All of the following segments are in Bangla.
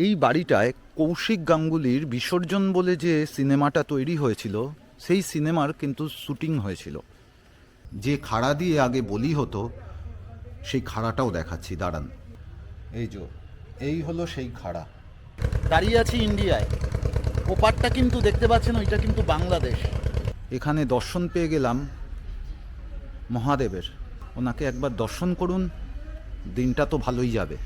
এই বাড়িটায় কৌশিক গাঙ্গুলির বিসর্জন বলে যে সিনেমাটা তৈরি হয়েছিল সেই সিনেমার কিন্তু শুটিং হয়েছিল। যে খাড়া দিয়ে আগে বলি হতো সেই খাড়াটাও দেখাচ্ছি, দাঁড়ান। এই হলো সেই খাড়া। দাঁড়িয়ে আছি ইন্ডিয়ায়, ওপারটা কিন্তু দেখতে পাচ্ছেন, ওইটা কিন্তু বাংলাদেশ। এখানে দর্শন পেয়ে গেলাম মহাদেবের। ওনাকে একবার দর্শন করুন, দিনটা তো ভালোই যাবে।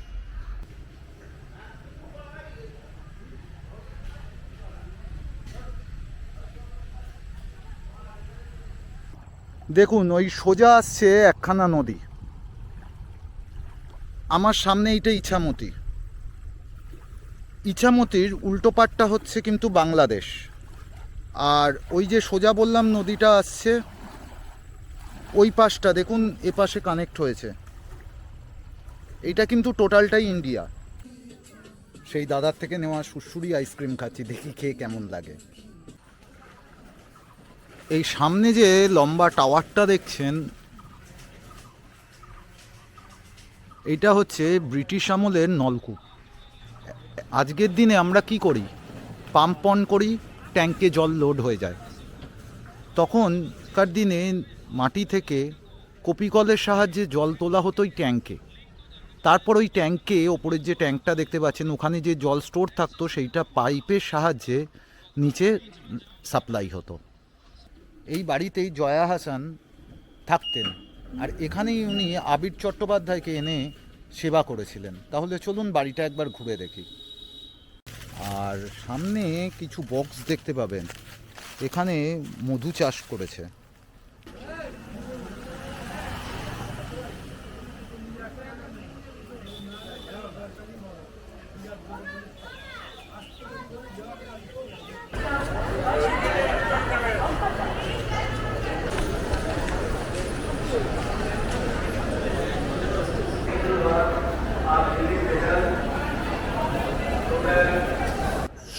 দেখুন, ওই সোজা আসছে একখানা নদী, আমার সামনে এইটা ইছামতি। ইছামতির উল্টো পাড়টা হচ্ছে কিন্তু বাংলাদেশ। আর ওই যে সোজা বললাম নদীটা আসছে, ওই পাশটা দেখুন এ পাশে কানেক্ট হয়েছে। এইটা কিন্তু টোটালটাই ইন্ডিয়া। সেই দাদার থেকে নেওয়া সুড়সুড়ি আইসক্রিম খাচ্ছি, দেখি খেয়ে কেমন লাগে। এই সামনে যে লম্বা টাওয়ারটা দেখছেন, এইটা হচ্ছে ব্রিটিশ আমলের নলকূপ। আজকের দিনে আমরা কি করি, পাম্প অন করি, ট্যাঙ্কে জল লোড হয়ে যায়। তখনকার দিনে মাটি থেকে কপিকলের সাহায্যে জল তোলা হতো ওই ট্যাঙ্কে। তারপর ওই ট্যাঙ্কে, ওপরের যে ট্যাঙ্কটা দেখতে পাচ্ছেন, ওখানে যে জল স্টোর থাকতো সেইটা পাইপের সাহায্যে নিচে সাপ্লাই হতো। এই বাড়িতেই জয়া হাসান থাকতেন, আর এখানেই উনি আবির চট্টোপাধ্যায়কে এনে সেবা করেছিলেন। তাহলে চলুন বাড়িটা একবার ঘুরে দেখি। আর সামনে কিছু বক্স দেখতে পাবেন, এখানে মধু চাষ করেছে।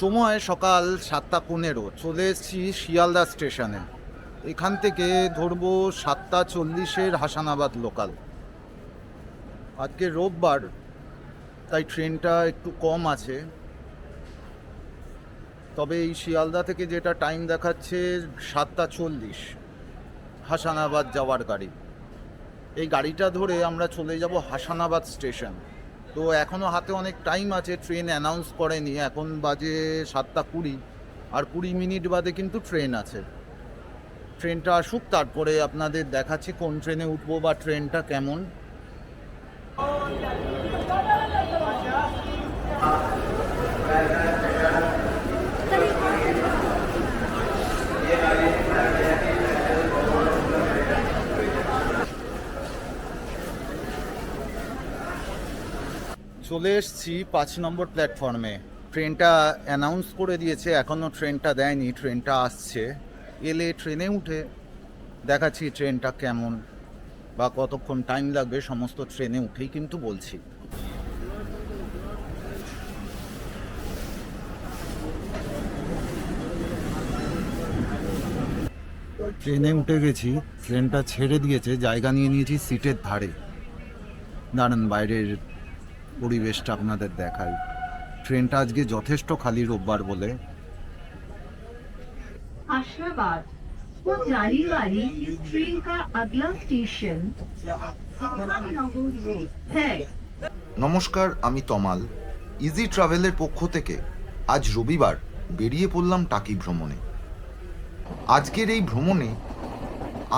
সময় সকাল 7:15, চলে এসেছি শিয়ালদা স্টেশনে। এখান থেকে ধরবো 7:40 হাসানাবাদ লোকাল। আজকে রোববার, তাই ট্রেনটা একটু কম আছে। তবে এই শিয়ালদা থেকে যেটা টাইম দেখাচ্ছে 7:40 হাসানাবাদ যাওয়ার গাড়ি। এই গাড়িটা ধরে আমরা চলে যাব হাসানাবাদ স্টেশন। তো এখনও হাতে অনেক টাইম আছে, ট্রেন অ্যানাউন্স করেনি। এখন বাজে 7:20, আর 20 মিনিট বাদে কিন্তু ট্রেন আছে। ট্রেনটা আসুক, তারপরে আপনাদের দেখাচ্ছি কোন ট্রেনে উঠবো বা ট্রেনটা কেমন। চলে এসছি 5 নম্বর প্ল্যাটফর্মে। ট্রেনটা অ্যানাউন্স করে দিয়েছে, এখনও ট্রেনটা দেয়নি, ট্রেনটা আসছে। এলে ট্রেনে উঠে দেখাচ্ছি ট্রেনটা কেমন বা কতক্ষণ টাইম লাগবে, সমস্ত ট্রেনে উঠেই কিন্তু বলছি। ট্রেনে উঠে গেছি, ট্রেনটা ছেড়ে দিয়েছে, জায়গা নিয়ে নিয়েছি সিটের ধারে। দাঁড়ান বাইরের পরিবেশটা আপনাদের দেখাই। ট্রেনটা আজকে যথেষ্ট খালি, রোববার বলে। आशाबाद को जाने वाली इस ट्रेन का अगला स्टेशन है। নমস্কার, আমি তমাল। ইজি ট্রাভেলের পক্ষ থেকে আজ রবিবার বেরিয়ে পড়লাম টাকি ভ্রমণে। আজকের এই ভ্রমণে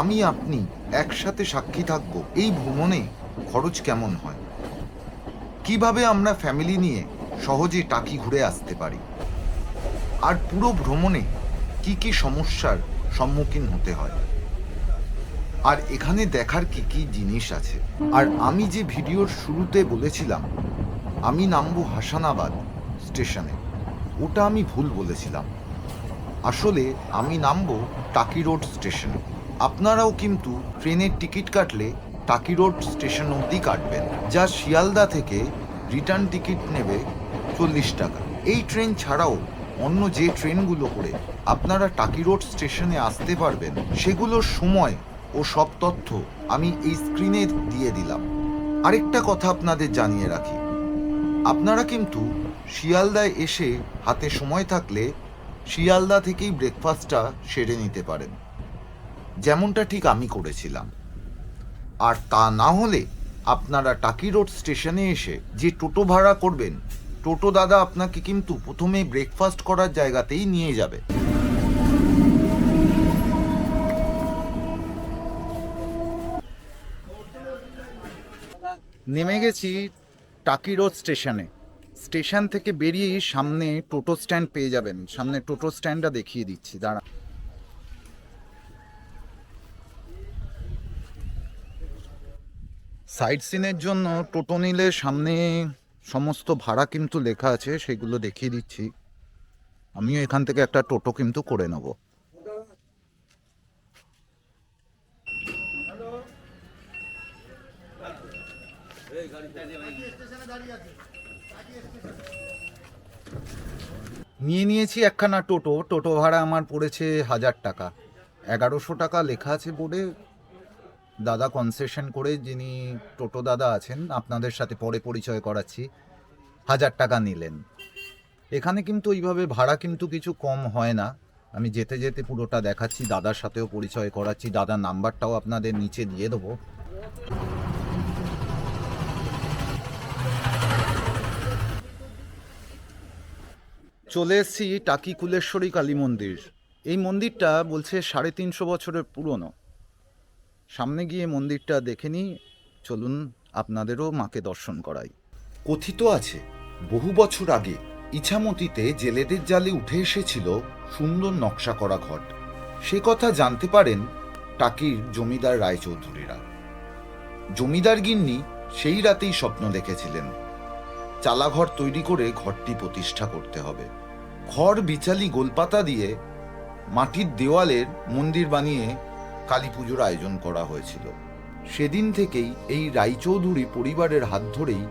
আমি আপনি একসাথে সাক্ষী থাকব এই ভ্রমণে খরচ কেমন হয়, কিভাবে আমরা ফ্যামিলি নিয়ে সহজে টাকি ঘুরে আসতে পারি, আর পুরো ভ্রমণে কি কি সমস্যার সম্মুখীন হতে হয়, আর এখানে দেখার কি কি জিনিস আছে। আর আমি যে ভিডিওর শুরুতে বলেছিলাম আমি নামবো হাসানাবাদ স্টেশনে, ওটা আমি ভুল বলেছিলাম। আসলে আমি নামবো টাকি রোড স্টেশনে। আপনারাও কিন্তু ট্রেনের টিকিট কাটলে টাকি রোড স্টেশন অবধি কাটবেন, যা শিয়ালদা থেকে রিটার্ন টিকিট নেবে 40 টাকা। এই ট্রেন ছাড়াও অন্য যে ট্রেনগুলো করে আপনারা টাকি রোড স্টেশনে আসতে পারবেন, সেগুলোর সময় ও সব তথ্য আমি এই স্ক্রিনে দিয়ে দিলাম। আরেকটা কথা আপনাদের জানিয়ে রাখি, আপনারা কিন্তু শিয়ালদায় এসে হাতে সময় থাকলে শিয়ালদা থেকেই ব্রেকফাস্টটা সেরে নিতে পারেন, যেমনটা ঠিক আমি করেছিলাম। আর তা না হলে আপনারা টাকি রোড স্টেশনে এসে যে টোটো ভাড়া করবেন, টোটো দাদা আপনাকে কিন্তু প্রথমে ব্রেকফাস্ট করার জায়গাতেই নিয়ে যাবে। নেমে গেছি টাকি রোড স্টেশনে। স্টেশন থেকে বেরিয়ে সামনে টোটো স্ট্যান্ড পেয়ে যাবেন। সামনে টোটো স্ট্যান্ডটা দেখিয়ে দিচ্ছি, দাঁড়া। সাইট সিনের জন্য টোটো নিলে সামনে সমস্ত ভাড়া কিন্তু লেখা আছে, সেগুলো দেখিয়ে দিচ্ছি। আমিও এখান থেকে একটা টোটো কিন্তু করে নেব। নিয়ে নিয়েছি একখানা টোটো। টোটো ভাড়া আমার পড়েছে 1000 টাকা। 1100 টাকা লেখা আছে বোর্ডে। দাদা কনসেশন করে, যিনি টোটো দাদা আছেন, আপনাদের সাথে পরে পরিচয় করাচ্ছি, 1000 টাকা নিলেন। এখানে কিন্তু ওইভাবে ভাড়া কিন্তু কিছু কম হয় না। আমি যেতে যেতে পুরোটা দেখাচ্ছি, দাদার সাথেও পরিচয় করাচ্ছি। দাদার নাম্বারটাও আপনাদের নিচে দিয়ে দেবো। চলে এসেছি টাকি কুলেশ্বরী কালী মন্দির। এই মন্দিরটা বলছে 350 বছরের পুরনো। সামনে গিয়ে মন্দিরটা দেখে নিই। চলুন আপনাদেরও মাকে দর্শন করাই। কথিত আছে বহু বছর আগে ইছামতিতে জেলেদের জালে উঠে এসেছিল সুন্দর নকশা করা ঘট। সে কথা জানতে পারেন টাকির জমিদার রায়চৌধুরীরা। জমিদার গিন্নি সেই রাতেই স্বপ্ন দেখেছিলেন চালাঘর তৈরি করে ঘরটি প্রতিষ্ঠা করতে হবে। খড় বিচালি গোলপাতা দিয়ে মাটির দেওয়ালের মন্দির বানিয়ে কালী পুজোর আয়োজন করা হয়েছিল। সেদিন থেকেই এই রায়চৌধুরী পরিবারের হাত ধরেই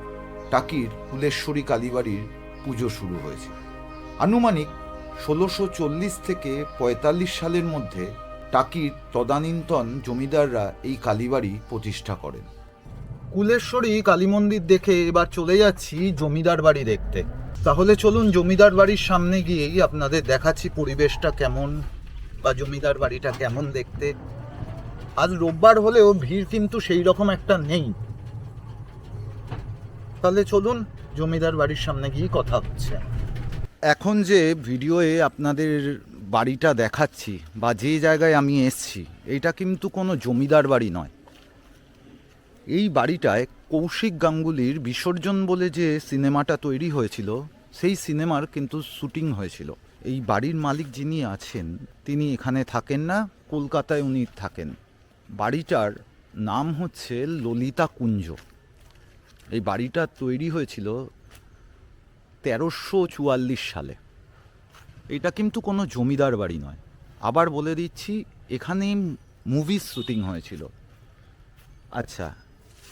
টাকির কুলেশ্বরী কালীবাড়ির পুজো শুরু হয়েছে। আনুমানিক 1640 থেকে 45 সালের মধ্যে টাকির তদানীন্তন জমিদাররা এই কালীবাড়ি প্রতিষ্ঠা করেন। কুলেশ্বরী কালী মন্দির দেখে এবার চলে যাচ্ছি জমিদার বাড়ি দেখতে। তাহলে চলুন জমিদার বাড়ির সামনে গিয়েই আপনাদের দেখাচ্ছি পরিবেশটা কেমন, বা জমিদার বাড়িটা কেমন দেখতে। আজ রোববার হলেও ভিড় কিন্তু সেই রকম একটা নেই। তাহলে চলুন জমিদার বাড়ির সামনে গিয়ে কথা হচ্ছে। এখন যে ভিডিওয়ে আপনাদের বাড়িটা দেখাচ্ছি, বা যে জায়গায় আমি এসছি, এইটা কিন্তু কোনো জমিদার বাড়ি নয়। এই বাড়িটায় কৌশিক গাঙ্গুলির বিসর্জন বলে যে সিনেমাটা তৈরি হয়েছিল, সেই সিনেমার কিন্তু শুটিং হয়েছিল। এই বাড়ির মালিক যিনি আছেন, তিনি এখানে থাকেন না, কলকাতায় উনি থাকেন। বাড়িটার নাম হচ্ছে ললিতা কুঞ্জ। এই বাড়িটা তৈরি হয়েছিল 1344 সালে। এটা কিন্তু কোনো জমিদার বাড়ি নয়। আবার বলে দিচ্ছি, এখানে মুভির শুটিং হয়েছিল। আচ্ছা,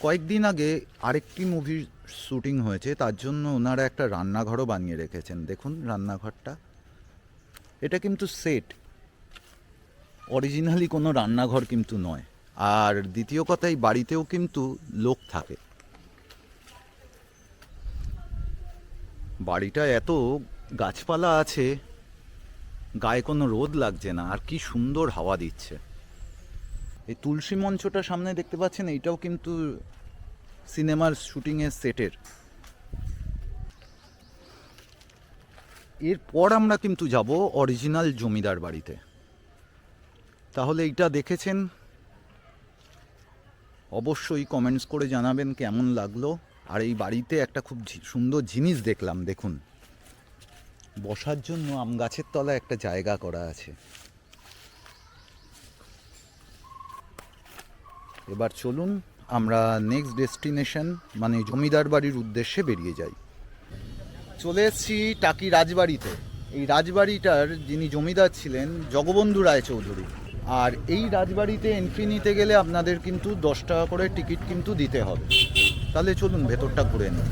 কয়েকদিন আগে আরেকটি মুভির শুটিং হয়েছে, তার জন্য ওনারা একটা রান্নাঘরও বানিয়ে রেখেছেন। দেখুন রান্নাঘরটা, এটা কিন্তু সেট, অরিজিনালি কোনো রান্নাঘর কিন্তু নয়। আর দ্বিতীয় কথা, এই বাড়িতেও কিন্তু লোক থাকে। বাড়িটা এত গাছপালা আছে, গায়ে কোনো রোদ লাগছে না, আর কি সুন্দর হাওয়া দিচ্ছে। এই তুলসী মঞ্চটা সামনে দেখতে পাচ্ছেন, এইটাও কিন্তু সিনেমার শুটিংয়ের সেটের। এরপর আমরা কিন্তু যাব অরিজিনাল জমিদার বাড়িতে। তাহলে এইটা দেখেছেন, অবশ্যই কমেন্টস করে জানাবেন কেমন লাগলো। আর এই বাড়িতে একটা খুব সুন্দর জিনিস দেখলাম, দেখুন, বসার জন্য আম গাছের তলায় একটা জায়গা করা আছে। এবার চলুন আমরা নেক্সট ডেস্টিনেশন মানে জমিদার বাড়ির উদ্দেশ্যে বেরিয়ে যাই। চলে এসেছি টাকি রাজবাড়িতে। এই রাজবাড়িটার যিনি জমিদার ছিলেন জগবন্ধু রায়চৌধুরী। আর এই রাজবাড়িতে এন্ট্রি নিতে গেলে আপনাদের কিন্তু 10 টাকা করে টিকিট কিন্তু দিতে হবে। তাহলে চলুন ভেতরটা ঘুরে নিই।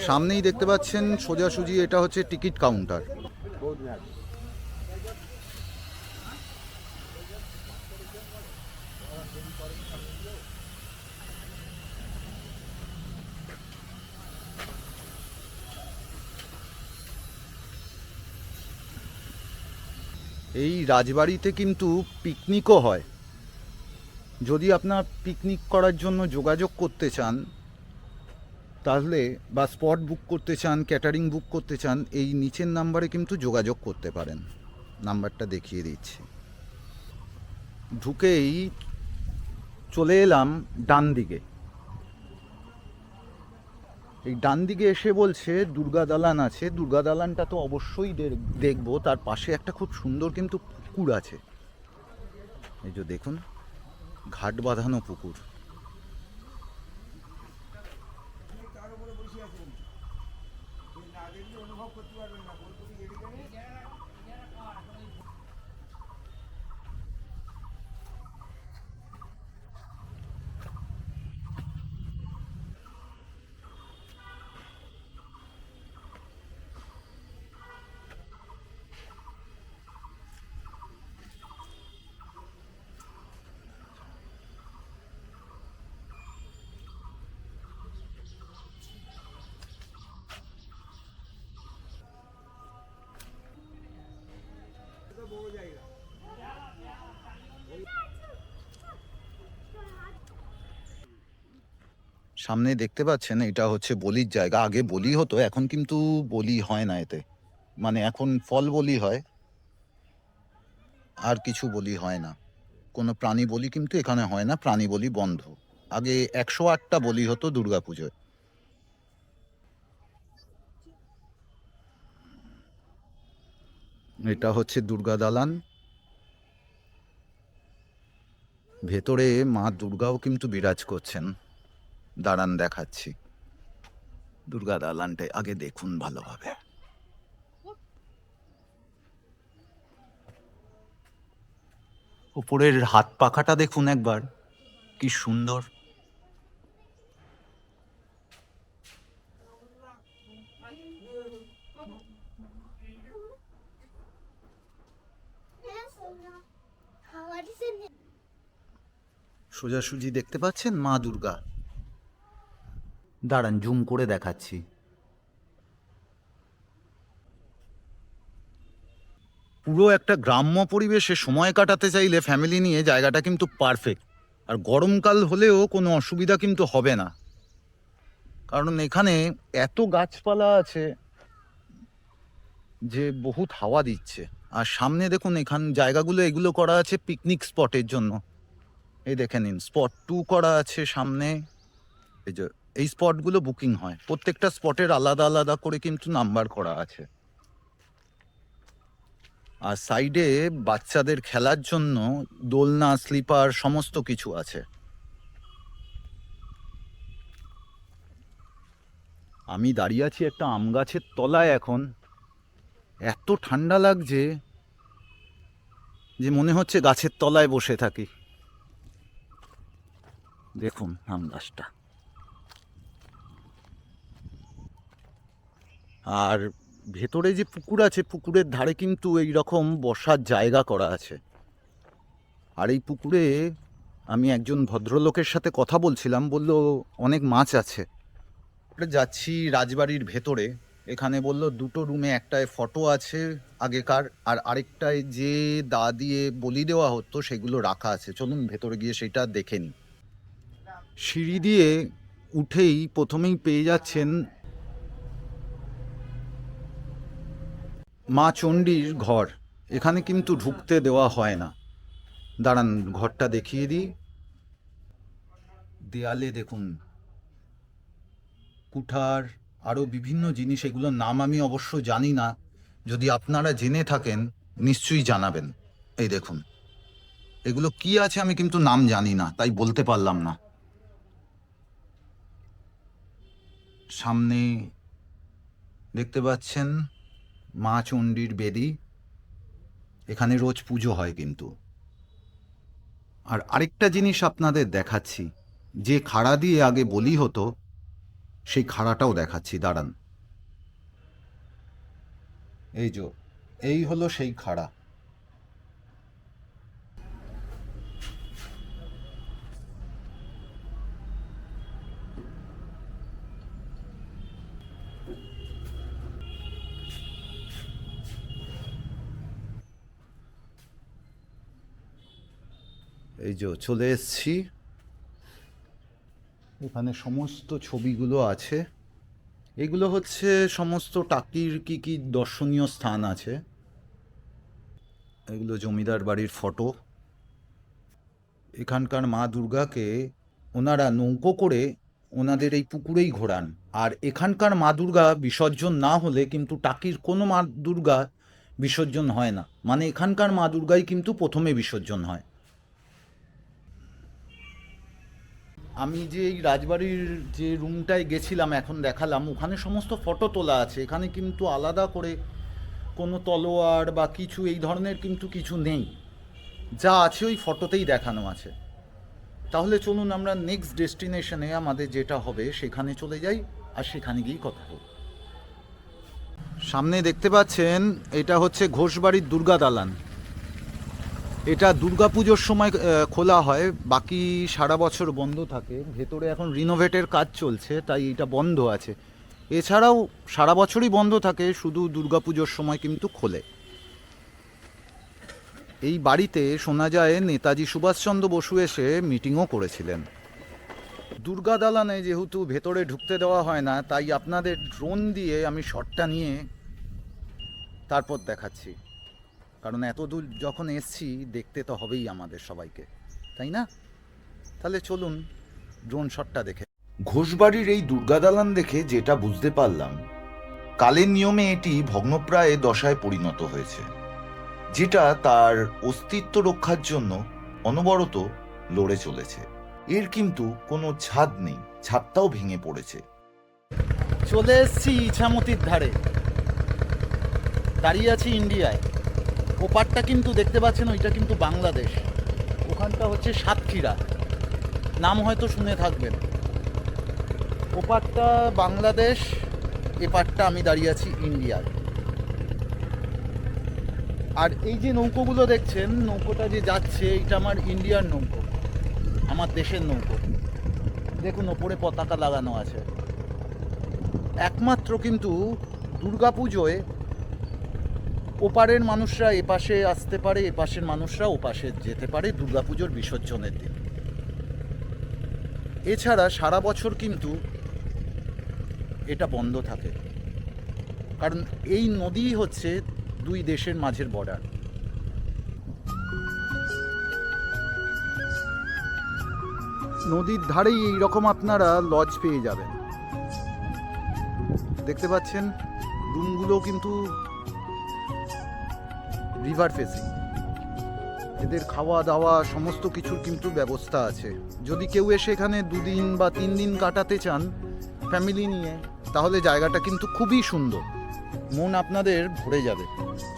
সামনেই দেখতে পাচ্ছেন সোজাসুজি, এটা হচ্ছে টিকিট কাউন্টার। এই রাজবাড়িতে কিন্তু পিকনিকও হয়। যদি আপনার পিকনিক করার জন্য যোগাযোগ করতে চান তাহলে, বা স্পট বুক করতে চান, ক্যাটারিং বুক করতে চান, এই নিচের নাম্বারে কিন্তু যোগাযোগ করতে পারেন। নাম্বারটা দেখিয়ে দিচ্ছি। ঢুকেই চলে এলাম ডান দিকে। এই ডান দিকে এসে বলছে দুর্গা দালান আছে। দুর্গা দালানটা তো অবশ্যই দেখবো। তার পাশে একটা খুব সুন্দর কিন্তু পুকুর আছে। এই যে দেখুন, ঘাট বাঁধানো পুকুর। সামনে দেখতে পাচ্ছেন, এটা হচ্ছে বলির জায়গা। আগে বলি হতো, এখন কিন্তু বলি হয় না এতে। মানে এখন ফল বলি হয়, আর কিছু বলি হয় না। কোনো প্রাণী বলি কিন্তু এখানে হয় না, প্রাণী বলি বন্ধ। আগে 108টা বলি হতো দুর্গাপুজোয়। এটা হচ্ছে দুর্গা দালান। ভেতরে মা দুর্গাও কিন্তু বিরাজ করছেন। দাঁড়ান দেখাচ্ছি। দুর্গা দালানটা আগে দেখুন ভালোভাবে। উপরের হাত পাখাটা দেখুন একবার, কি সুন্দর। সোজাসুজি দেখতে পাচ্ছেন মা দুর্গা। দাঁড়ান জুম করে দেখাচ্ছি। পুরো একটা গ্রাম্য পরিবেশে সময় কাটাতে চাইলে ফ্যামিলি নিয়ে জায়গাটা কিন্তু পারফেক্ট। আর গরমকাল হলেও কোনো অসুবিধা কিন্তু হবে না, কারণ এখানে এত গাছপালা আছে যে বহুত হাওয়া দিচ্ছে। আর সামনে দেখুন, এখান জায়গাগুলো এগুলো করা আছে পিকনিক স্পটের জন্য। এই দেখে নিন, স্পট 2 করা আছে সামনে। এই যে এই স্পটগুলো বুকিং হয়, প্রত্যেকটা স্পটের আলাদা আলাদা করে কিন্তু নাম্বার করা আছে। আর সাইডে বাচ্চাদের খেলার জন্য দোলনা, স্লিপার সমস্ত কিছু আছে। আমি দাঁড়িয়ে আছি একটা আম গাছের তলায় এখন। এত ঠান্ডা লাগছে যে মনে হচ্ছে গাছের তলায় বসে থাকি। দেখুন আম গাছটা। আর ভেতরে যে পুকুর আছে, পুকুরের ধারে কিন্তু এই রকম বসার জায়গা করা আছে। আর এই পুকুরে আমি একজন ভদ্রলোকের সাথে কথা বলছিলাম, বলল অনেক মাছ আছে। যাচ্ছি রাজবাড়ির ভেতরে। এখানে বলল 2টো রুমে, একটায় ফটো আছে আগেকার, আর আরেকটায় যে দা দিয়ে বলি দেওয়া হতো সেগুলো রাখা আছে। চলুন ভেতরে গিয়ে সেটা দেখে নিই। সিঁড়ি দিয়ে উঠেই প্রথমেই পেয়ে যাচ্ছেন মা চণ্ডীর ঘর। এখানে কিন্তু ঢুকতে দেওয়া হয় না। দাঁড়ান ঘরটা দেখিয়ে দিই। দেয়ালে দেখুন কুঠার, আরও বিভিন্ন জিনিস, এগুলোর নাম আমি অবশ্য জানি না। যদি আপনারা জেনে থাকেন নিশ্চয়ই জানাবেন। এই দেখুন, এগুলো কি আছে আমি কিন্তু নাম জানি না, তাই বলতে পারলাম না। সামনে দেখতে পাচ্ছেন মা চণ্ডীর বেদি। এখানে রোজ পুজো হয় কিন্তু। আর আরেকটা জিনিস আপনাদের দেখাচ্ছি, যে খাড়া দিয়ে আগে বলি হতো সেই খাড়াটাও দেখাচ্ছি। দাঁড়ান, এই যে এই হলো সেই খাড়া। এই যে চলে এসেছি, এখানে সমস্ত ছবিগুলো আছে। এগুলো হচ্ছে সমস্ত টাকির কি কি দর্শনীয় স্থান আছে। এগুলো জমিদার বাড়ির ফটো। এখানকার মা দুর্গাকে ওনারা নৌকো করে ওনাদের এই পুকুরেই ঘোরান। আর এখানকার মা দুর্গা বিসর্জন না হলে কিন্তু টাকির কোনো মা দুর্গা বিসর্জন হয় না, মানে এখানকার মা দুর্গাই কিন্তু প্রথমে বিসর্জন হয়। আমি যে এই রাজবাড়ির যে রুমটায় গেছিলাম, এখন দেখালাম, ওখানে সমস্ত ফটো তোলা আছে। এখানে কিন্তু আলাদা করে কোনো তলোয়ার বা কিছু এই ধরনের কিন্তু কিছু নেই, যা আছে ওই ফটোতেই দেখানো আছে। তাহলে চলুন আমরা নেক্সট ডেস্টিনেশনে আমাদের যেটা হবে সেখানে চলে যাই, আর সেখানে গিয়েই কথা বলব। সামনে দেখতে পাচ্ছেন এটা হচ্ছে ঘোষবাড়ির দুর্গা দালান। এটা দুর্গাপুজোর সময় খোলা হয়, বাকি সারা বছর বন্ধ থাকে। ভেতরে এখন রিনোভেটের কাজ চলছে, তাই এটা বন্ধ আছে। এছাড়াও সারা বছরই বন্ধ থাকে, শুধু দুর্গাপুজোর সময় কিন্তু খোলে। এই বাড়িতে শোনা যায় নেতাজি সুভাষচন্দ্র বসু এসে মিটিংও করেছিলেন। দুর্গা দালানে যেহেতু ভেতরে ঢুকতে দেওয়া হয় না, তাই আপনাদের ড্রোন দিয়ে আমি শটটা নিয়ে তারপর দেখাচ্ছি, কারণ এত দূর যখন এসছি দেখতে তো হবেই আমাদের সবাইকে, তাই না? তাহলে চলুন ড্রোন শটটা দেখে। ঘোষবাড়ির এই দুর্গা দালান দেখে যেটা বুঝতে পারলাম, কালের নিয়মে এটি ভগ্নপ্রায় দশায় পরিণত হয়েছে, যেটা তার অস্তিত্ব রক্ষার জন্য অনবরত লড়ে চলেছে। এর কিন্তু কোনো ছাদ নেই, ছাদটাও ভেঙে পড়েছে। চলে এসছি ইছামতির ধারে, দাঁড়িয়ে আছি ইন্ডিয়ায়। ওপারটা কিন্তু দেখতে পাচ্ছেন, ওইটা কিন্তু বাংলাদেশ। ওখানটা হচ্ছে সাতক্ষীরা, নাম হয়তো শুনে থাকবেন। ওপারটা বাংলাদেশ, এপারটা আমি দাঁড়িয়ে আছি ইন্ডিয়ায়। আর এই যে নৌকোগুলো দেখছেন, নৌকোটা যে যাচ্ছে, এটা আমার ইন্ডিয়ার নৌকো, আমার দেশের নৌকো। দেখুন ওপরে পতাকা লাগানো আছে। একমাত্র কিন্তু দুর্গাপুজোয় ওপারের মানুষরা এপাশে আসতে পারে, এপাশের মানুষরা ওপাশে যেতে পারে দুর্গাপুজোর বিসর্জনের দিন। এছাড়া সারা বছর কিন্তু এটা বন্ধ থাকে, কারণ এই নদী হচ্ছে দুই দেশের মাঝের বর্ডার। নদীর ধারেই এইরকম আপনারা লজ পেয়ে যাবেন। দেখতে পাচ্ছেন রুমগুলো কিন্তু রিভার ফেসিং। এদের খাওয়া দাওয়া সমস্ত কিছুর কিন্তু ব্যবস্থা আছে। যদি কেউ এসে এখানে 2 দিন বা 3 দিন কাটাতে চান ফ্যামিলি নিয়ে, তাহলে জায়গাটা কিন্তু খুবই সুন্দর, মন আপনাদের ভরে যাবে।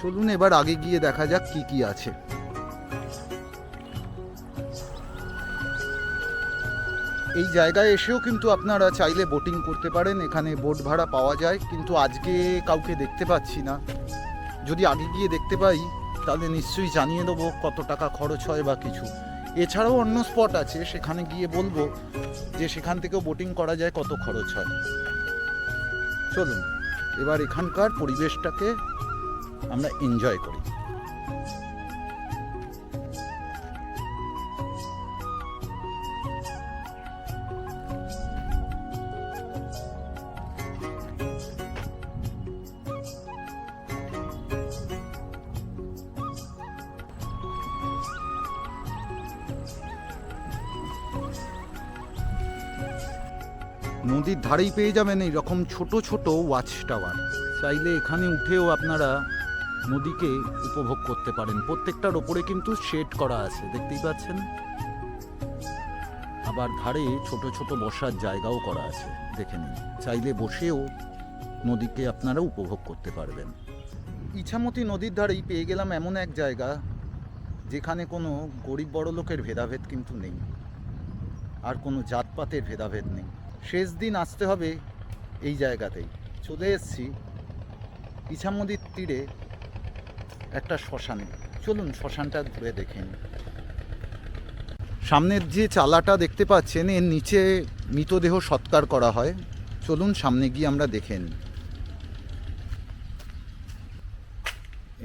চলুন এবার আগে গিয়ে দেখা যাক কি কি আছে। এই জায়গায় এসেও কিন্তু আপনারা চাইলে বোটিং করতে পারেন, এখানে বোট ভাড়া পাওয়া যায়, কিন্তু আজকে কাউকে দেখতে পাচ্ছি না। যদি আগে গিয়ে দেখতে পাই তাহলে নিশ্চয়ই জানিয়ে দেবো কত টাকা খরচ হয় বা কিছু। এছাড়াও অন্য স্পট আছে, সেখানে গিয়ে বলবো যে সেখান থেকেও বোটিং করা যায়, কত খরচ হয়। চলুন এবার এখানকার পরিবেশটাকে আমরা এনজয় করি। নদীর ধারেই পেয়ে যাবেন এইরকম ছোট ছোট ওয়াচ টাওয়ার। চাইলে এখানে উঠেও আপনারা নদীকে উপভোগ করতে পারেন। প্রত্যেকটার ওপরে কিন্তু শেড করা আছে, দেখতেই পাচ্ছেন। আবার ধারে ছোট ছোট বসার জায়গাও করা আছে, দেখে নিন। চাইলে বসেও নদীকে আপনারা উপভোগ করতে পারবেন। ইছামতি নদীর ধারেই পেয়ে গেলাম এমন এক জায়গা যেখানে কোনো গরিব বড় লোকের ভেদাভেদ কিন্তু নেই, আর কোনো জাতপাতের ভেদাভেদ নেই। শেষ দিন আসতে হবে এই জায়গাতেই। চলে এসেছি ইছামতির তীরে একটা শ্মশানে। চলুন শ্মশানটা ঘুরে দেখে নিই। সামনের যে চালাটা দেখতে পাচ্ছেন, এর নিচে মৃতদেহ সৎকার করা হয়। চলুন সামনে গিয়ে আমরা দেখে নিই।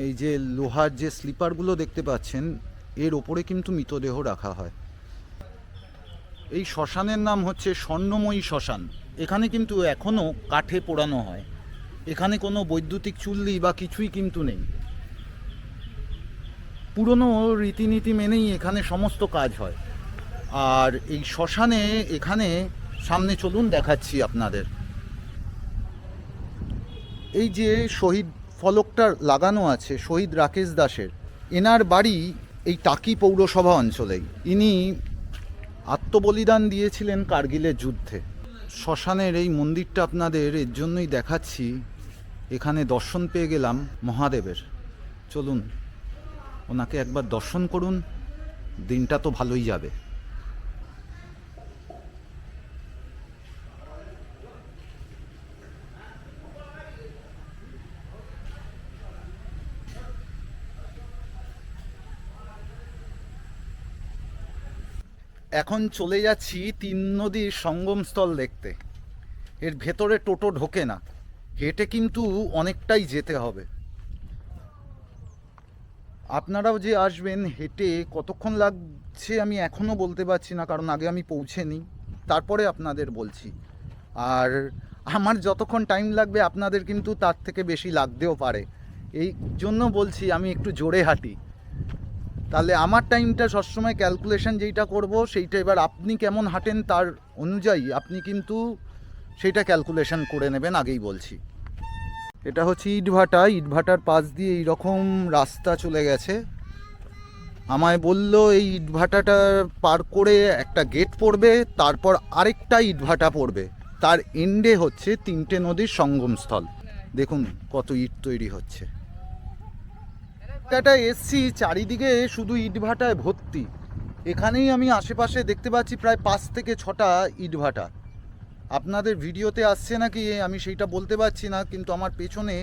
এই যে লোহার যে স্লিপারগুলো দেখতে পাচ্ছেন, এর ওপরে কিন্তু মৃতদেহ রাখা হয়। এই শ্মশানের নাম হচ্ছে স্বর্ণময়ী শ্মশান। এখানে কিন্তু এখনও কাঠে পোড়ানো হয়, এখানে কোনো বৈদ্যুতিক চুল্লি বা কিছুই কিন্তু নেই। পুরনো রীতিনীতি মেনেই এখানে সমস্ত কাজ হয়। আর এই শ্মশানে এখানে সামনে চলুন দেখাচ্ছি আপনাদের। এই যে শহীদ ফলকটা লাগানো আছে শহীদ রাকেশ দাসের, এনার বাড়ি এই টাকি পৌরসভা অঞ্চলেই। ইনি আত্মবলিদান দিয়েছিলেন কার্গিলের যুদ্ধে। শ্মশানের এই মন্দিরটা আপনাদের এর জন্যই দেখাচ্ছি, এখানে দর্শন পেয়ে গেলাম মহাদেবের। চলুন ওনাকে একবার দর্শন করুন, দিনটা তো ভালোই যাবে। এখন চলে যাচ্ছি তিন নদীর সঙ্গমস্থল দেখতে। এর ভেতরে টোটো ঢোকে না, হেঁটে কিন্তু অনেকটাই যেতে হবে। আপনারাও যে আসবেন, হেঁটে কতক্ষণ লাগছে আমি এখনও বলতে পারছি না, কারণ আগে আমি পৌঁছে নিই, তারপরে আপনাদের বলছি। আর আমার যতক্ষণ টাইম লাগবে আপনাদের কিন্তু তার থেকে বেশি লাগতেও পারে, এই জন্য বলছি আমি একটু জোরে হাঁটি। তাহলে আমার টাইমটা সবসময় ক্যালকুলেশন যেইটা করব সেইটা এবার আপনি কেমন হাঁটেন তার অনুযায়ী আপনি কিন্তু সেইটা ক্যালকুলেশন করে নেবেন, আগেই বলছি। এটা হচ্ছে ইটভাটা, ইটভাটার পাশ দিয়ে এইরকম রাস্তা চলে গেছে। আমায় বলল এই ইটভাটাটা পার করে একটা গেট পড়বে, তারপর আরেকটা ইটভাটা পড়বে, তার এন্ডে হচ্ছে তিনটে নদীর সঙ্গমস্থল। দেখুন কত ইট তৈরি হচ্ছে। জায়গাটায় এসছি, চারিদিকে শুধু ইটভাটায় ভর্তি। এখানেই আমি আশেপাশে দেখতে পাচ্ছি প্রায় 5 থেকে 6টা ইটভাটা। আপনাদের ভিডিওতে আসছে নাকি আমি সেইটা বলতে পারছি না, কিন্তু আমার পেছনে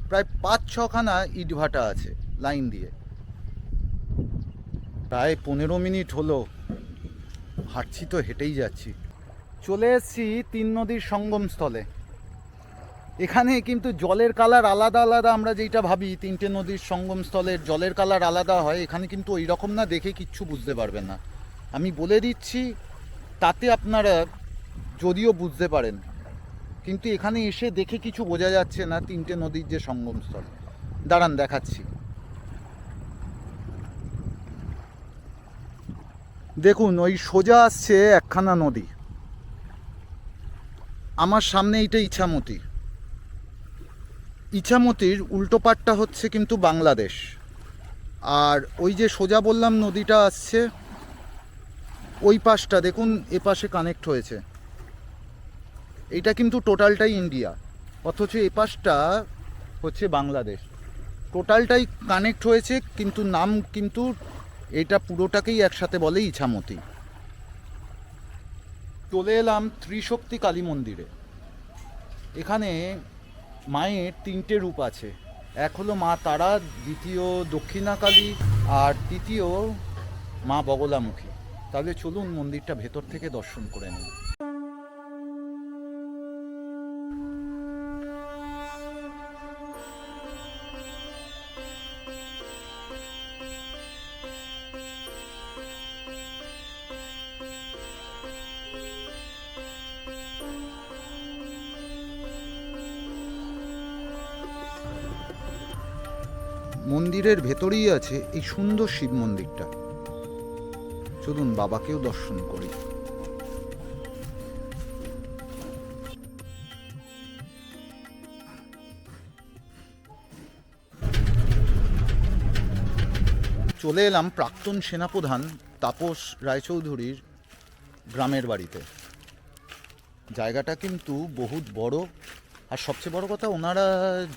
প্রায় 5-6খানা ইটভাটা আছে লাইন দিয়ে। প্রায় 15 মিনিট হলো হাঁটছি, তো হেঁটেই যাচ্ছি। চলে এসেছি তিন নদীর সঙ্গমস্থলে। এখানে কিন্তু জলের কালার আলাদা আলাদা, আমরা যেইটা ভাবি তিনটে নদীর সঙ্গমস্থলের জলের কালার আলাদা হয়, এখানে কিন্তু ওই রকম না, দেখে কিচ্ছু বুঝতে পারবেন না। আমি বলে দিচ্ছি, তাতে আপনারা যদিও বুঝতে পারেন, কিন্তু এখানে এসে দেখে কিছু বোঝা যাচ্ছে না তিনটে নদীর যে সঙ্গমস্থল। দাঁড়ান দেখাচ্ছি। দেখুন ওই সোজা আসছে একখানা নদী, আমার সামনে এইটা ইছামতি। ইছামতির উল্টো পাটটা হচ্ছে কিন্তু বাংলাদেশ। আর ওই যে সোজা বললাম নদীটা আসছে, ওই পাশটা দেখুন এ পাশে কানেক্ট হয়েছে। এইটা কিন্তু টোটালটাই ইন্ডিয়া, অথচ এ পাশটা হচ্ছে বাংলাদেশ। টোটালটাই কানেক্ট হয়েছে, কিন্তু নাম কিন্তু এটা পুরোটাকেই একসাথে বলে ইছামতি। চলে এলাম ত্রিশক্তি কালী মন্দিরে। এখানে মায়ের 3টে রূপ আছে, এক হলো মা তারা, দ্বিতীয় দক্ষিণা কালী, আর তৃতীয় মা বগলামুখী। তাহলে চলুন মন্দিরটা ভেতর থেকে দর্শন করে নিন। মন্দিরের ভেতরেই আছে এই সুন্দর শিব মন্দিরটা। চলুন বাবাকেও দর্শন করি। চলে এলাম প্রাক্তন সেনাপ্রধান তাপস রায়চৌধুরীর গ্রামের বাড়িতে। জায়গাটা কিন্তু বহুত বড়, আর সবচেয়ে বড় কথা ওনারা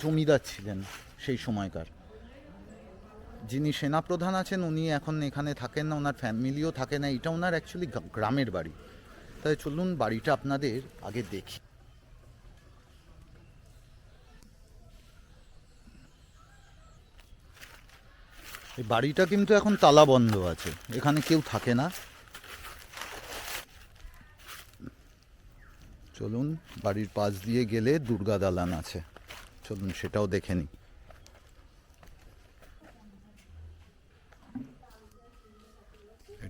জমিদার ছিলেন সেই সময়কার। যিনি সেনাপ্রধান আছেন উনি এখন এখানে থাকেন না, ওনার ফ্যামিলিও থাকে না, এটা ওনার অ্যাকচুয়ালি গ্রামের বাড়ি। তাই চলুন বাড়িটা আপনাদের আগে দেখি। এই বাড়িটা কিন্তু এখন তালা বন্ধ আছে, এখানে কেউ থাকে না। চলুন বাড়ির পাশ দিয়ে গেলে দুর্গা দালান আছে, চলুন সেটাও দেখে নিই।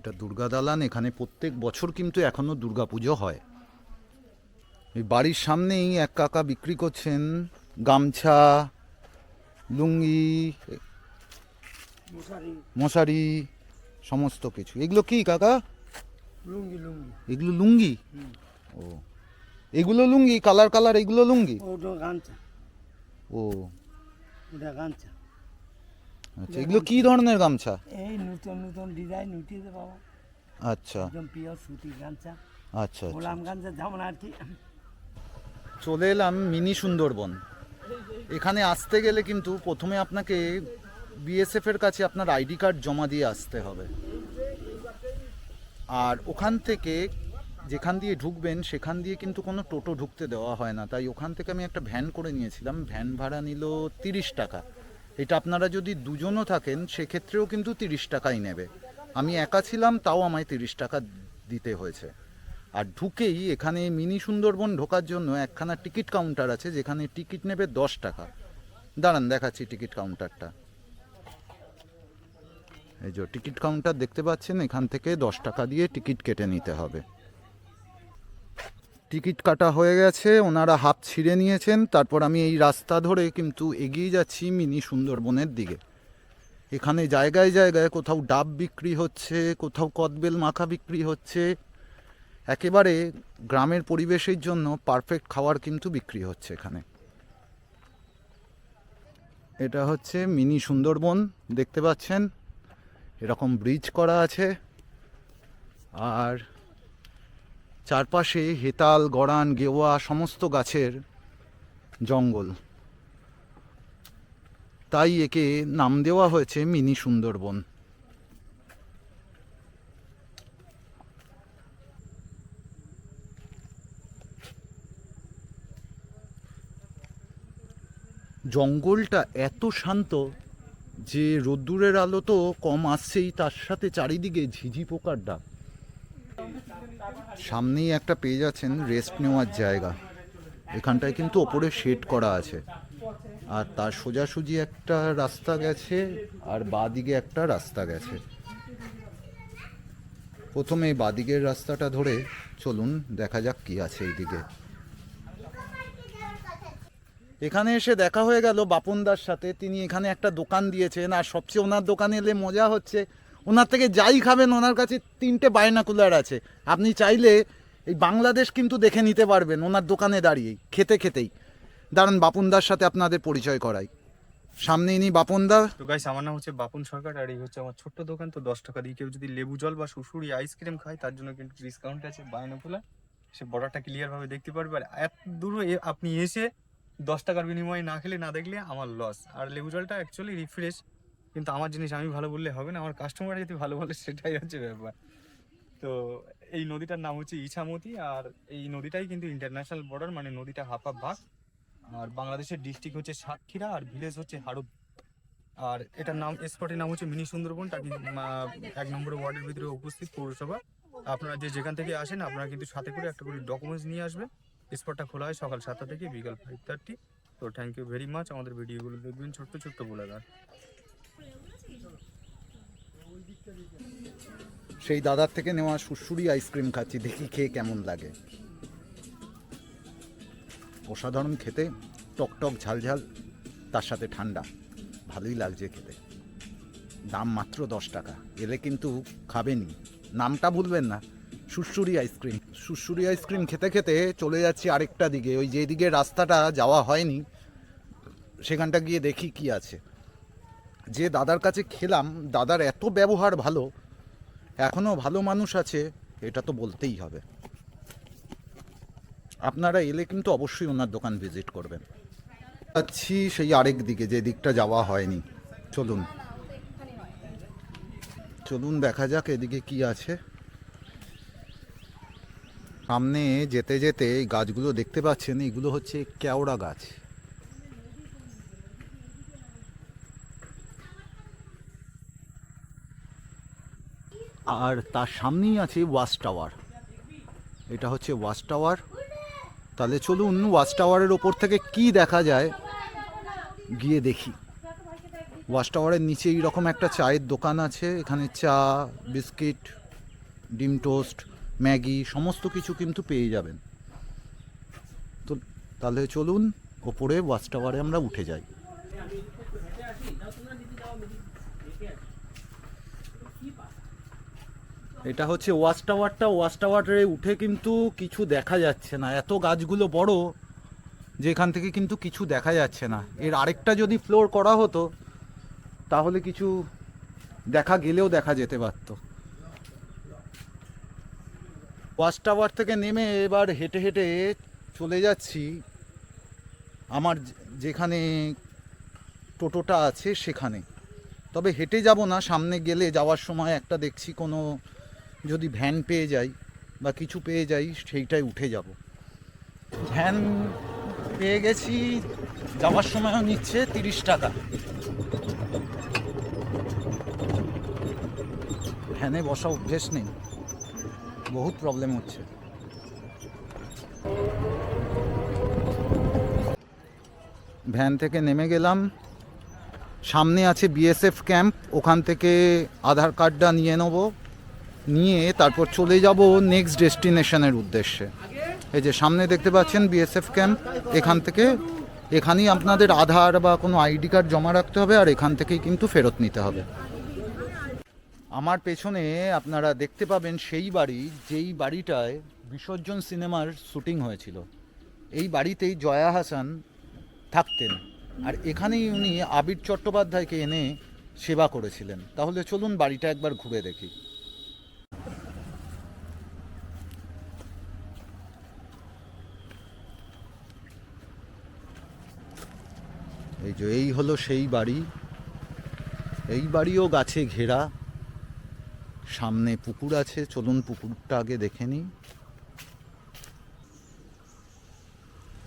এটা দুর্গা দালান, এখানে প্রত্যেক বছর কিন্তু এখনো দুর্গা পুজো হয়। এই বাড়ির সামনেই এক কাকা বিক্রি করছেন গামছা, লুঙ্গি, মশারি, সমস্ত কিছু। এগুলো কি কাকা? লুঙ্গি লুঙ্গি এগুলো লুঙ্গি? ও, এগুলো লুঙ্গি, কালার কালার এগুলো লুঙ্গি? ওটা গামছা, ও ওটা গামছা। আচ্ছা, এগুলো কি ধরনের গামছা? এই নতুন নতুন ডিজাইন উঠিয়েছে বাবা, আচ্ছা একদম পিওর সুতির গামছা, আচ্ছা আচ্ছা। গোলাম গামছা যেমন আর কি। চলে এলাম মিনি সুন্দরবন। এখানে আসতে গেলে কিন্তু প্রথমে আপনাকে বিএসএফ এর কাছে আপনার আইডি কার্ড জমা দিয়ে আসতে হবে, আর ওখান থেকে যেখান দিয়ে ঢুকবেন সেখান দিয়ে কিন্তু কোনো টোটো ঢুকতে দেওয়া হয় না। তাই ওখান থেকে আমি একটা ভ্যান করে নিয়েছিলাম, ভ্যান ভাড়া নিল 30 টাকা। এটা আপনারা যদি দুজনও থাকেন সেক্ষেত্রেও কিন্তু 30 টাকাই নেবে। আমি একা ছিলাম, তাও আমায় 30 টাকা দিতে হয়েছে। আর ঢুকেই এখানে মিনি সুন্দরবন ঢোকার জন্য একখানা টিকিট কাউন্টার আছে, যেখানে টিকিট নেবে 10 টাকা। দাঁড়ান দেখাচ্ছি টিকিট কাউন্টারটা। এই যে টিকিট কাউন্টার দেখতে পাচ্ছেন, এখান থেকে 10 টাকা দিয়ে টিকিট কেটে নিতে হবে। টিকিট কাটা হয়ে গেছে, ওনারা হাফ ছিঁড়ে নিয়েছেন। তারপর আমি এই রাস্তা ধরে কিন্তু এগিয়ে যাচ্ছি মিনি সুন্দরবনের দিকে। এখানে জায়গায় জায়গায় কোথাও ডাব বিক্রি হচ্ছে, কোথাও কদবেল মাখা বিক্রি হচ্ছে। একেবারে গ্রামের পরিবেশের জন্য পারফেক্ট খাবার কিন্তু বিক্রি হচ্ছে এখানে। এটা হচ্ছে মিনি সুন্দরবন, দেখতে পাচ্ছেন এরকম ব্রিজ করা আছে, আর চারপাশে হেতাল, গড়ান, গেওয়া সমস্ত গাছের জঙ্গল। তাই একে নাম দেওয়া হয়েছে মিনি সুন্দরবন। জঙ্গলটা এত শান্ত যে রোদ্দুরের আলো তো কম আসছেই, তার সাথে চারিদিকে ঝিঝি পোকার ডাক। সামনেই একটা পেয়ে যাচ্ছেন রেস্ট নেওয়ার জায়গা। এখানটায় কিন্তু ওপরে শেড করা আছে, আর তার সোজাসুজি একটা রাস্তা গেছে, আর বাঁদিকে একটা রাস্তা গেছে। প্রথমে বাঁদিকের রাস্তাটা ধরে চলুন, দেখা যাক কি আছে এইদিকে। এখানে এসে দেখা হয়ে গেল বাপনদার সাথে। তিনি এখানে একটা দোকান দিয়েছেন, আর সবচেয়ে ওনার দোকানে এলে মজা হচ্ছে, ওনার থেকে যাই খাবেন ওনার কাছে 3টে বাইনাকুলার আছে। আপনি চাইলে এই বাংলাদেশ কিন্তু দেখে নিতে পারবেন ওনার দোকানে দাঁড়িয়েই, খেতে খেতেই। দাঁড়ান বাপনদার সাথে আপনাদের পরিচয় করাই। সামনে ইনি বাপনদা। তো গাইস, আমার নাম হচ্ছে বাপন সরকার, আর এই হচ্ছে আমার ছোট্ট দোকান। তো 10 টাকা দিয়ে কেউ যদি লেবু জল বা সুসুরি আইসক্রিম খায় তার জন্য কিন্তু ডিসকাউন্ট আছে, বায়নাকুলা। সে বর্ডারটা ক্লিয়ার ভাবে দেখতে পারবে। আর এত দূর আপনি এসে 10 টাকার বিনিময়ে না খেলে না দেখলে আমার লস। আর লেবু জলটা অ্যাকচুয়ালি রিফ্রেশ, কিন্তু আমার জিনিস আমি ভালো বললে হবে না, আমার কাস্টমার যদি ভালো বলে সেটাই হচ্ছে ব্যাপার। তো এই নদীটার নাম হচ্ছে ইছামতি, আর এই নদীটাই কিন্তু ইন্টারন্যাশনাল বর্ডার, মানে নদীটা হাফ হাফ ভাগ। আর বাংলাদেশের ডিস্ট্রিক্ট হচ্ছে সাতক্ষীরা, আর ভিলেজ হচ্ছে হাড়ুপ। আর এটার নাম, স্পটের নাম হচ্ছে মিনি সুন্দরবন। টাকি 1 নম্বর ওয়ার্ডের ভিতরে উপস্থিত পৌরসভা। আপনারা যেখান থেকে আসেন আপনারা কিন্তু সাথে করে একটা করে ডকুমেন্টস নিয়ে আসবেন। স্পটটা খোলা হয় সকাল 7টা থেকে বিকাল 5:30। তো থ্যাংক ইউ ভেরি মাচ। আমাদের ভিডিওগুলো দেখবেন, ছোট্ট ছোট্ট বলাগার। সেই দাদার থেকে নেওয়া সুসুরি আইসক্রিম খাচ্ছি, দেখি খেয়ে কেমন লাগে। অসাধারণ খেতে, টকটক ঝালঝাল, তার সাথে ঠান্ডা, ভালোই লাগছে খেতে। দাম মাত্র 10 টাকা। এলে কিন্তু খাবেনই, নামটা ভুলবেন না, সুসুরি আইসক্রিম। সুসুরি আইসক্রিম খেতে খেতে চলে যাচ্ছি আরেকটা দিকে, ওই যেদিকে রাস্তাটা যাওয়া হয়নি সেখানটা গিয়ে দেখি কি আছে। যে দাদার কাছে খেলাম, দাদার এত ব্যবহার ভালো, এখনও ভালো মানুষ আছে, এটা তো বলতেই হবে। আপনারা এলে কিন্তু অবশ্যই ওনার দোকান ভিজিট করবেন। যাচ্ছি সেই আরেক দিকে, যে দিকটা যাওয়া হয়নি। চলুন চলুন দেখা যাক এদিকে কি আছে। সামনে যেতে যেতে এই গাছগুলো দেখতে পাচ্ছেন, এগুলো হচ্ছে কেওড়া গাছ। আর তার সামনেই আছে ওয়াচ টাওয়ার। এটা হচ্ছে ওয়াচ টাওয়ার। তাহলে চলুন ওয়াচ টাওয়ারের ওপর থেকে কি দেখা যায় গিয়ে দেখি। ওয়াচ টাওয়ারের নিচে এইরকম একটা চায়ের দোকান আছে, এখানে চা, বিস্কিট, ডিম টোস্ট, ম্যাগি সমস্ত কিছু কিন্তু পেয়ে যাবেন। তো তাহলে চলুন ওপরে ওয়াচ টাওয়ারে আমরা উঠে যাই। এটা হচ্ছে ওয়াচ টাওয়ারটা। ওয়াচ টাওয়ারে উঠে কিন্তু কিছু দেখা যাচ্ছে না, এত গাছগুলো বড় যে এখান থেকে কিন্তু কিছু দেখা যাচ্ছে না। এর আরেকটা যদি ফ্লোর করা হতো তাহলে কিছু দেখা গেলেও দেখা যেতে পারত। ওয়াচ টাওয়ার থেকে নেমে এবার হেঁটে হেঁটে চলে যাচ্ছি আমার যেখানে টোটোটা আছে সেখানে। তবে হেঁটে যাব না, সামনে গেলে যাওয়ার সময় একটা দেখছি কোনো যদি ভ্যান পেয়ে যাই বা কিছু পেয়ে যাই সেইটাই উঠে যাব। ভ্যান পেয়ে গেছি, যাওয়ার সময়ও নিচ্ছে 30 টাকা। ভ্যানে বসা অভ্যেস নেই, বহুত প্রবলেম হচ্ছে। ভ্যান থেকে নেমে গেলাম, সামনে আছে বিএসএফ ক্যাম্প, ওখান থেকে আধার কার্ডটা নিয়ে নেব, নিয়ে তারপর চলে যাব নেক্সট ডেস্টিনেশনের উদ্দেশ্যে। এই যে সামনে দেখতে পাচ্ছেন বিএসএফ ক্যাম্প, এখান থেকে এখানেই আপনাদের আধার বা কোনো আইডি কার্ড জমা রাখতে হবে, আর এখান থেকেই কিন্তু ফেরত নিতে হবে। আমার পেছনে আপনারা দেখতে পাবেন সেই বাড়ি যেই বাড়িটায় বিসর্জন সিনেমার শুটিং হয়েছিল। এই বাড়িতেই জয়া হাসান থাকতেন, আর এখানেই উনি আবির চট্টোপাধ্যায়কে এনে সেবা করেছিলেন। তাহলে চলুন বাড়িটা একবার ঘুরে দেখি। এই যে এই হলো সেই বাড়ি। এই বাড়িও গাছে ঘেরা, সামনে পুকুর আছে, চলুন পুকুরটা আগে দেখে নিই।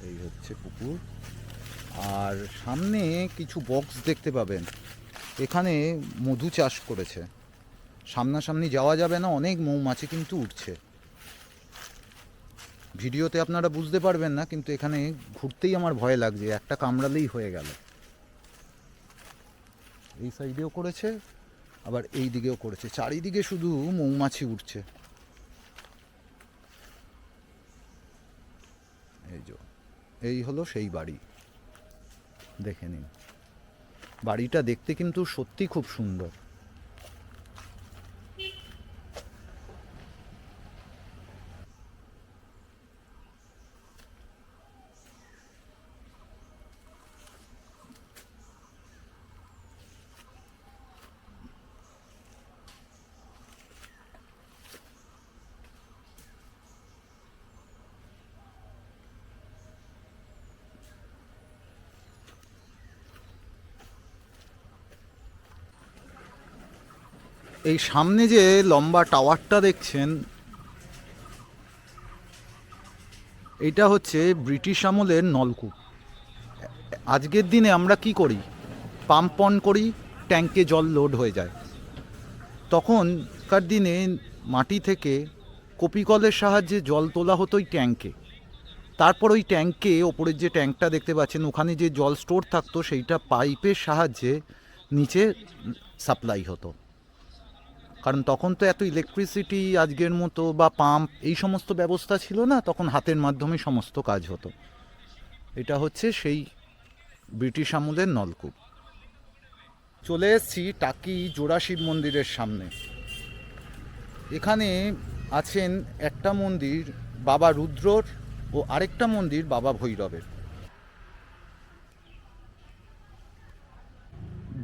এই হচ্ছে পুকুর, আর সামনে কিছু বক্স দেখতে পাবেন। এখানে মধু চাষ করেছে। সামনাসামনি যাওয়া যাবে না, অনেক মৌমাছি কিন্তু উঠছে। ভিডিওতে আপনারা বুঝতে পারবেন না, কিন্তু এখানে ঘুরতেই আমার ভয় লাগছে, একটা কামড়ালেই হয়ে গেল। এই সাইডেও করেছে, আবার এই দিকেও করেছে, চারিদিকে শুধু মৌমাছি উঠছে। এই হলো সেই বাড়ি, দেখে নিন। বাড়িটা দেখতে কিন্তু সত্যি খুব সুন্দর। এই সামনে যে লম্বা টাওয়ারটা দেখছেন, এটা হচ্ছে ব্রিটিশ আমলের নলকূপ। আজকের দিনে আমরা কি করি, পাম্প অন করি, ট্যাঙ্কে জল লোড হয়ে যায়। তখনকার দিনে মাটি থেকে কপিকলের সাহায্যে জল তোলা হতো ওই ট্যাঙ্কে। তারপর ওই ট্যাঙ্কে, ওপরের যে ট্যাঙ্কটা দেখতে পাচ্ছেন, ওখানে যে জল স্টোর থাকতো সেইটা পাইপের সাহায্যে নিচে সাপ্লাই হতো। কারণ তখন তো এত ইলেকট্রিসিটি আজকের মতো বা পাম্প এই সমস্ত ব্যবস্থা ছিল না, তখন হাতের মাধ্যমে সমস্ত কাজ হতো। এটা হচ্ছে সেই ব্রিটিশ আমলের নলকূপ। চলে এসেছি টাকি জোড়া শিব মন্দিরের সামনে। এখানে আছেন একটা মন্দির বাবা রুদ্রর ও আরেকটা মন্দির বাবা ভৈরবের।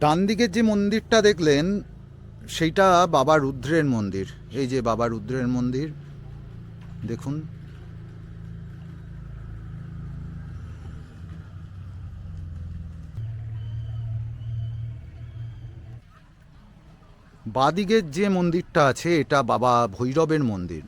ডান দিকের যে মন্দিরটা দেখলেন সেইটা বাবা রুদ্রের মন্দির। এই যে বাবা রুদ্রের মন্দির দেখুন। বাদিকের যে মন্দিরটা আছে এটা বাবা ভৈরবের মন্দির।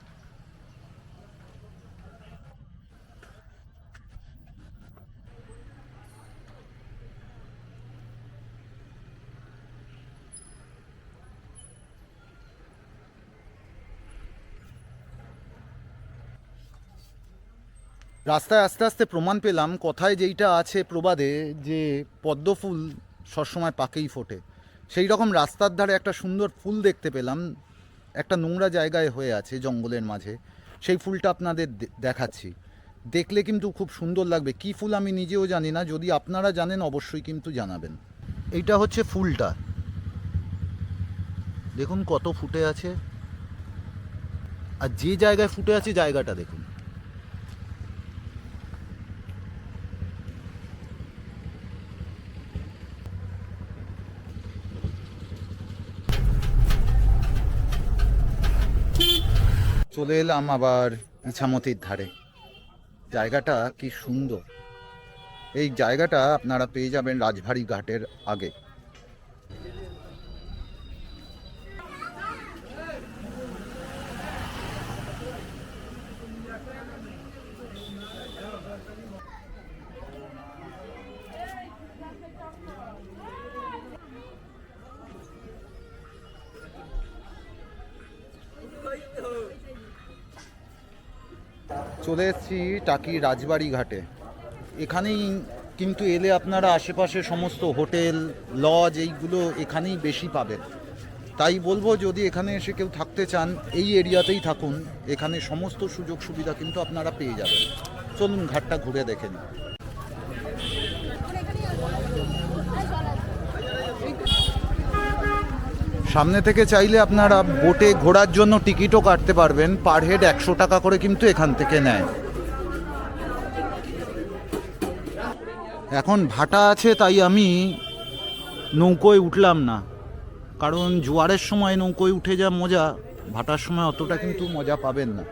রাস্তায় আস্তে আস্তে প্রমাণ পেলাম কথায় যেইটা আছে প্রবাদে, যে পদ্ম ফুল সবসময় পাকেই ফোটে। সেই রকম রাস্তার ধারে একটা সুন্দর ফুল দেখতে পেলাম, একটা নোংরা জায়গায় হয়ে আছে জঙ্গলের মাঝে, সেই ফুলটা আপনাদের দেখাচ্ছি। দেখলে কিন্তু খুব সুন্দর লাগবে। কি ফুল আমি নিজেও জানি না, যদি আপনারা জানেন অবশ্যই কিন্তু জানাবেন। এইটা হচ্ছে ফুলটা, দেখুন কত ফুটে আছে, আর যে জায়গায় ফুটে আছে জায়গাটা দেখুন। চলে এলাম আবার ইছামতির ধারে। জায়গাটা কি সুন্দর। এই জায়গাটা আপনারা পেয়ে যাবেন রাজবাড়ি ঘাটের আগে। চলে এসেছি টাকি রাজবাড়ি ঘাটে। এখানেই কিন্তু এলে আপনারা আশেপাশে সমস্ত হোটেল লজ এইগুলো এখানেই বেশি পাবেন। তাই বলবো যদি এখানে এসে কেউ থাকতে চান এই এরিয়াতেই থাকুন, এখানে সমস্ত সুযোগ সুবিধা কিন্তু আপনারা পেয়ে যাবেন। চলুন ঘাটটা ঘুরে দেখে নিন। সামনে থেকে চাইলে আপনারা বোটে ঘোরার জন্য টিকিটও কাটতে পারবেন, পার হেড 100 টাকা করে কিন্তু এখান থেকে নেয়। এখন ভাটা আছে তাই আমি নৌকোয় উঠলাম না, কারণ জোয়ারের সময় নৌকোয় উঠে যা মজা, ভাটার সময় অতটা কিন্তু মজা পাবেন না।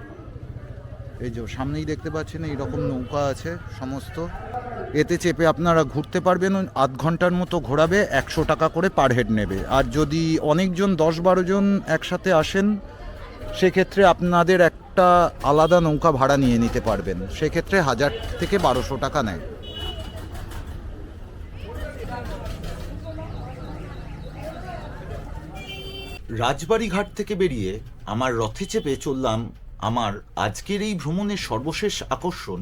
এই যে সামনেই দেখতে পাচ্ছেন এইরকম নৌকা আছে সমস্ত, এতে চেপে আপনারা ঘুরতে পারবেন। 8 ঘন্টার মতো ঘোরাবে, 100 টাকা করে পার হেড নেবে। আর যদি অনেকজন 10-12 জন একসাথে আসেন সেক্ষেত্রে আপনাদের একটা আলাদা নৌকা ভাড়া নিয়ে নিতে পারবেন, সেক্ষেত্রে 1000 থেকে 1200 টাকা নেয়। রাজবাড়ি ঘাট থেকে বেরিয়ে আমার রথে চেপে চললাম আমার আজকের এই ভ্রমণের সর্বশেষ আকর্ষণ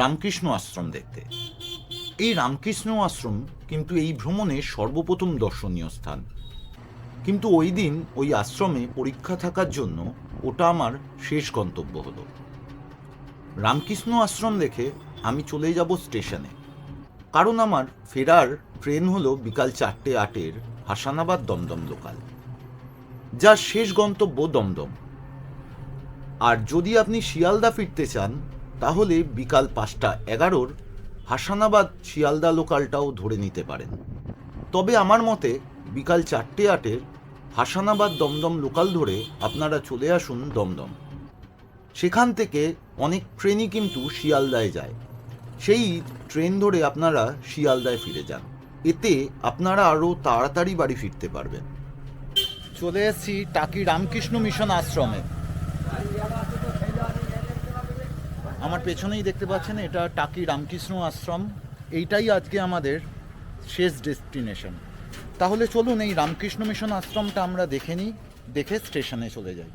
রামকৃষ্ণ আশ্রম দেখতে। এই রামকৃষ্ণ আশ্রম কিন্তু এই ভ্রমণের সর্বপ্রথম দর্শনীয় স্থান, কিন্তু ওই দিন ওই আশ্রমে পরীক্ষা থাকার জন্য ওটা আমার শেষ গন্তব্য হলো। রামকৃষ্ণ আশ্রম দেখে আমি চলে যাব স্টেশনে, কারণ আমার ফেরার ট্রেন হলো বিকাল 4:08 হাসানাবাদ দমদম লোকাল, যার শেষ গন্তব্য দমদম। আর যদি আপনি শিয়ালদা ফিরতে চান তাহলে বিকাল 5:11 হাসানাবাদ শিয়ালদা লোকালটাও ধরে নিতে পারেন। তবে আমার মতে বিকাল 4:08 হাসানাবাদ দমদম লোকাল ধরে আপনারা চলে আসুন দমদম। সেখান থেকে অনেক ট্রেনই কিন্তু শিয়ালদায় যায়, সেই ট্রেন ধরে আপনারা শিয়ালদায় ফিরে যান, এতে আপনারা আরও তাড়াতাড়ি বাড়ি ফিরতে পারবেন। চলে এসেছি টাকি রামকৃষ্ণ মিশন আশ্রমে। আমার পেছনেই দেখতে পাচ্ছেন এটা টাকি রামকৃষ্ণ আশ্রম। এইটাই আজকে আমাদের শেষ ডেস্টিনেশন। তাহলে চলুন এই রামকৃষ্ণ মিশন আশ্রমটা আমরা দেখে নিই, দেখে স্টেশনে চলে যাই।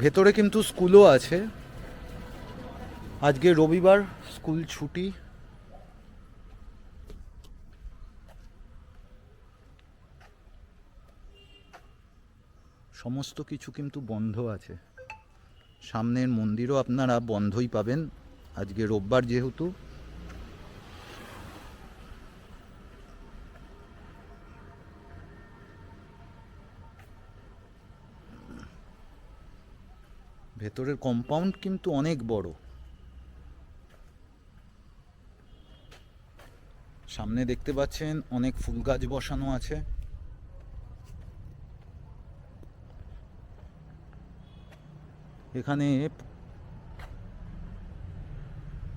ভেতরে কিন্তু স্কুলও আছে, আজকে রবিবার, স্কুল ছুটি। সমস্ত কিছু কিন্তু বন্ধ আছে, সামনের মন্দিরও আপনারা বন্ধই পাবেন আজকে রোববার যেহেতু। ভেতরের কম্পাউন্ড কিন্তু অনেক বড়। সামনে দেখতে পাচ্ছেন অনেক ফুল গাছ বসানো আছে। এখানে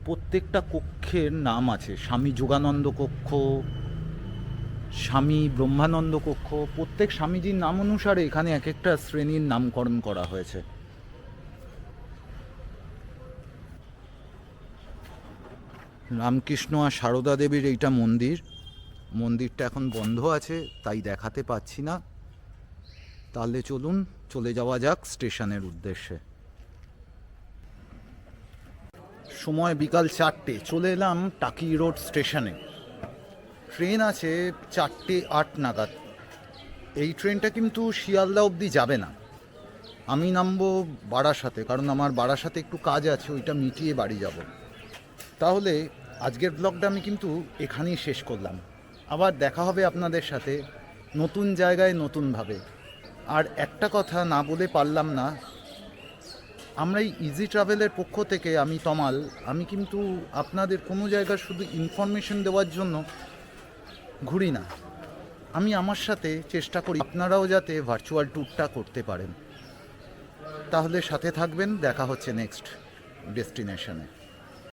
প্রত্যেকটা কক্ষের নাম আছে, স্বামী যোগানন্দ কক্ষ, স্বামী ব্রহ্মানন্দ কক্ষ। প্রত্যেক স্বামীজির নাম অনুসারে এখানে এক একটা শ্রেণীর নামকরণ করা হয়েছে। রামকৃষ্ণ আর সারদা দেবীর এইটা মন্দির। মন্দিরটা এখন বন্ধ আছে তাই দেখাতে পাচ্ছি না। তাহলে চলুন চলে যাওয়া যাক স্টেশনের উদ্দেশ্যে। সময় বিকাল 4টে, চলে এলাম টাকি রোড স্টেশনে। ট্রেন আছে 4:08 নাগাদ। এই ট্রেনটা কিন্তু শিয়ালদা অবধি যাবে না। আমি নামবো বারাসাতে, কারণ আমার বারাসাতে একটু কাজ আছে, ওইটা মিটিয়ে বাড়ি যাব। তাহলে আজকের ব্লগটা আমি কিন্তু এখানেই শেষ করলাম। আবার দেখা হবে আপনাদের সাথে নতুন জায়গায় নতুনভাবে। আর একটা কথা না বলে পারলাম না, আমরা এই ইজি ট্রাভেলের পক্ষ থেকে, আমি তমাল, আমি কিন্তু আপনাদের কোনো জায়গার শুধু ইনফরমেশন দেওয়ার জন্য ঘুরি না। আমি আমার সাথে চেষ্টা করি আপনারাও যাতে ভার্চুয়াল ট্যুরটা করতে পারেন। তাহলে সাথে থাকবেন, দেখা হচ্ছে নেক্সট ডেস্টিনেশনে।